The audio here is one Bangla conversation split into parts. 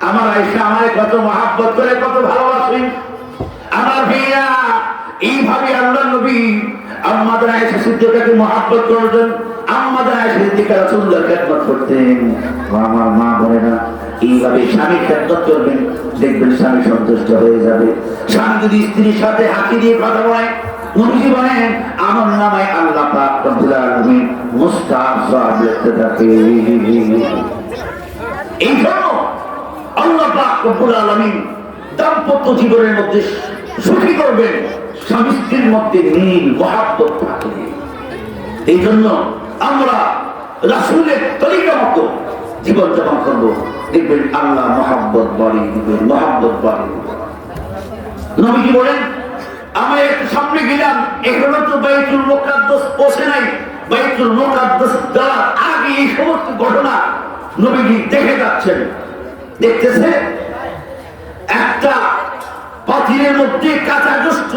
আমার আয়েশা আমারে কত মহব্বত করে, কত ভালোবাসেন। আমার ভাইয়া এইভাবে আল্লাহর নবী আমাদের আয়েশা সিদ্দিকাকে মহব্বত করতেন, আমাদের আয়েশা সিদ্দিকা রাসূলুল্লাহর খেদমত করতেন। আমার মা বোনেরা, এইভাবে স্বামী খেদমত করবেন, দেখবেন স্বামী সন্তুষ্ট হয়ে যাবে। স্বামী যদি স্ত্রীর সাথে হাসি দিয়ে কথা বলে, নবীজি বলেন আমার নামে আল্লাহ পাক রব্বুল আলামিন মুস্তাফা লিখতে থাকে। এই জন্য আল্লাহ পাক রব্বুল আলামিন দাম্পত্য জীবনের মধ্যে সুখী করবেন, স্বামী স্ত্রীর মধ্যে মিল মহব্বত থাকবে। এই জন্য আমরা রাসূলের তরিকা মতো জীবন যাপন করবো, দেখবেন আল্লাহ মহব্বত বাড়িয়ে দিবেন, মহব্বত বাড়িয়ে দিবেন। নবীজি বলেন আমি একটু সামনে গেলাম, এখনো তো বাইতুল মুকাদ্দাস পৌঁছে নাই। বাইতুল মুকাদ্দাস যাওয়ার আগে এই সমস্ত ঘটনা নবীজি দেখে যাচ্ছেন। দেখতেছে একটা পাতিলের মধ্যে কাঁচা গোশত,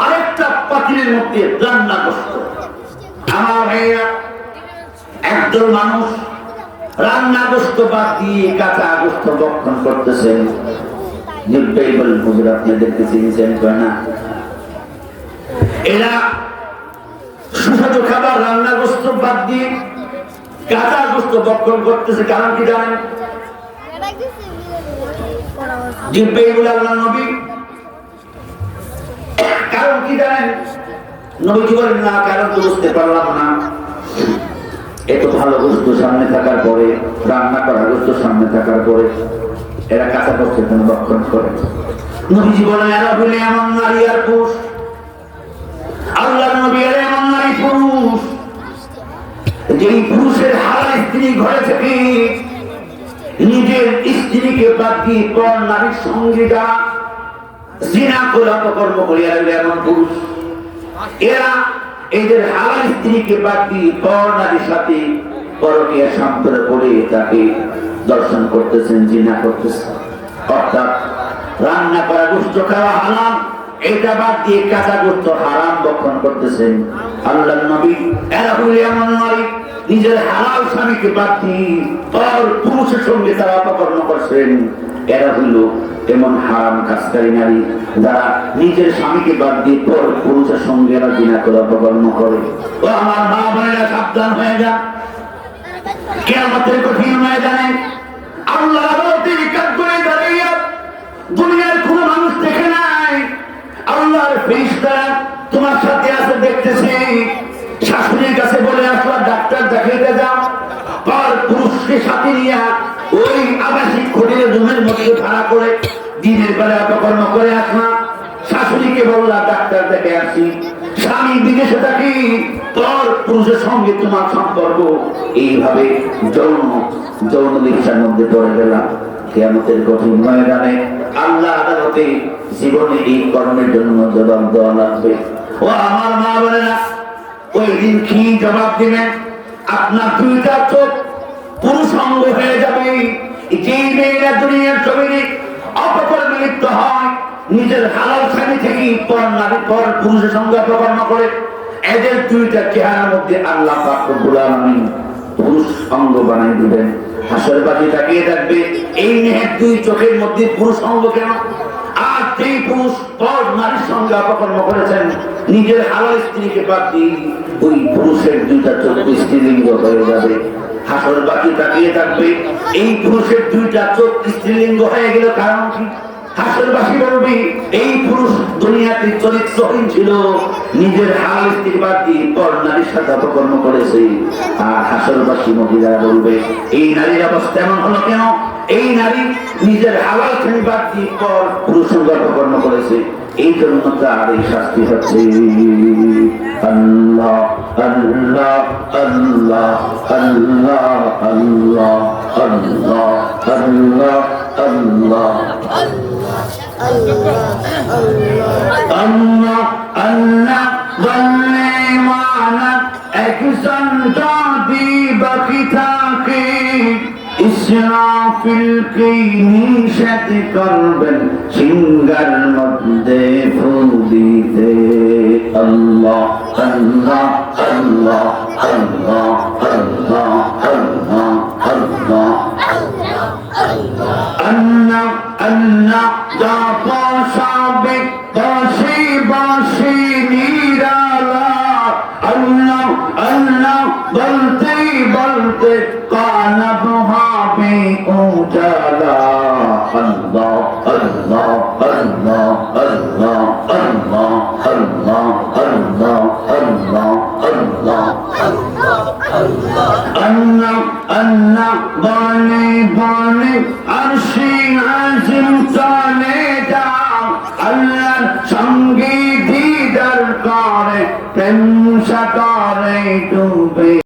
আরেকটা পাতিলের মধ্যে রান্না গোশত। আমার ভাইয়া, একদল মানুষ রান্না গোশত বাদ দিয়ে কাঁচা গোশত ভক্ষণ করতেছেন। আপনাদেরকে চিনছেন না? এরা সুস্বাদু খাবার রান্না গোশত বাদ দিয়ে কাঁচা গোশত ভক্ষণ করতেছে। কারণ কি জানেন? কারণ কি জানেন? নবীজি বলেন না, কারণ তো বুঝতে পারলাম না। এত ভালো গোশত সামনে থাকার পরে, রান্না করা গোশত সামনে থাকার পরে এরা কাঁচা গোশত ভক্ষণ করে। নবীজি বলেন এরা হলে এমন নারী আর পুরুষ, আল্লাহর নবী এরা এমন নারী পুরুষ, যেই পুরুষের হারাম স্ত্রী ঘরে থেকে নিজের স্ত্রীকে বাদ দিয়ে পর নারীর সঙ্গে যারা জিনা করে অপকর্ম করে, এমন পুরুষ। এরা এদের হারাম স্ত্রীকে বাদ দিয়ে পর নারীর সাথে পরকীয়া সম্পর্ক করে তাকে দর্শন করতেছেন, জিনা করতেছেন। অর্থাৎ রান্না করা গোশত খাওয়া হারাম, এটা বাদ দিয়ে কাঁচা গোশত হারাম ভক্ষণ করতেছেন আল্লাহর নবী। এরা হলে এমন নারী, নিজের হালাল স্বামীকে বাদ দিয়ে পর পুরুষের সঙ্গে তারা অপকর্ম করছেন। এরা হইল এমন হারাম কাজকারী নারী, যারা নিজের স্বামীকে বাদ দিয়ে পর পুরুষের সঙ্গে এরা জিনা করে অপকর্ম করে। ও আমার মা বোনেরা, সাবধান হয়ে যা। কিয়ামতের কঠিন ময়দানে আল্লাহর আদালতের কাজ করে দাঁড়িয়ে দুনিয়ার কোন মানুষ দেখে নাই, আল্লাহর ফেরেশতা তোমার সাথে আছে, দেখতেছে। শাশুড়ির কাছে বলে আসলা ডাক্তার দেখাইতে যাও, পর পুরুষকে সাথে নিয়ে ওই আবাসিক হোটেলের রুমের মধ্যে ভাড়া করে দিনের বেলা অপকর্ম করে আসলাম। শাশুড়িকে বললা ডাক্তার দেখে আসি, স্বামী বিদেশে থাকি, তোর পুরুষের সঙ্গে তোমার সম্পর্ক। এইভাবে যৌন লিপ্সার মধ্যে পড়ে গেলাম। কিয়ামতের কঠিন ময়দানে আল্লাহ আদালতে জীবনে এই কর্মের জন্য জবাব দেওয়া লাগবে। ও আমার মা বোনেরা, ওই দিন কি জবাব দিবেন? আপনার দুইটা চোখ পুরুষাঙ্গ হয়ে যাবে। যে মেয়েরা দুনিয়ার জমিনে অপকর্মে লিপ্ত হয়, নিজের হালাল স্বামী থেকে পর নারী পর পুরুষের সঙ্গে অপকর্ম করে, এদের দুইটা চেহারার মধ্যে আল্লাহ পাক রব্বুল আলামিন পুরুষ অঙ্গ বানাই দিবেন। হাসর বাজি তাকিয়ে থাকবে, এই মেয়ের দুই চোখের মধ্যে পুরুষ অঙ্গ কেন? আর যেই পুরুষ পর নারীর সঙ্গে অপকর্ম করেছেন, নিজের হালাল স্ত্রীকে বাদ দিয়ে ওই পুরুষের দুইটা চোখ স্ত্রীলিঙ্গ হয়ে যাবে। হাসর বাজি তাকিয়ে থাকবে, এই পুরুষের দুইটা চোখ স্ত্রীলিঙ্গ হয়ে গেল। কারণ কি? হাসরবাসী বলবে এই পুরুষ দুনিয়াতে চরিত্রহীন ছিল, নিজের হালাল স্ত্রী বাদ দিয়ে পর নারীর সাথে অপকর্ম করেছে। আর হাসরবাসী মহিলারা বলবে এই নারীর অবস্থা এমন হলো কেন? এই নারী নিজের হালাল স্ত্রী বাদ দিয়ে পর পুরুষের সঙ্গে অপকর্ম করেছে, এই জন্য তার এই শাস্তি হচ্ছে। আল্লাহ আল্লাহ আল্লাহ আল্লাহ আল্লাহ আল্লাহ আল্লাহ আল্লাহ আল্লাহ আল্লাহ বললে মানা একজন যদি বাকি থাকে, ইসরাফিলকে নিষেধ করবেন সিংহার মধ্যে ফুল দিতে। আল্লাহ আল্লাহ আল্লাহ আল্লাহ আল্লাহ আল্লাহ আল্লাহ আল্লাহ আল্লাহ আল্লাহ যত সবে বসে বসে নিরালা আল্লাহ আল্লাহ বলতে বলতে কালব হবে উজালা আল্লাহ আল্লাহ আল্লাহ আল্লাহ আল্লাহ আল্লাহ আল্লাহ আল্লাহ আল্লাহ আল্লাহ আল্লাহ বলে বলে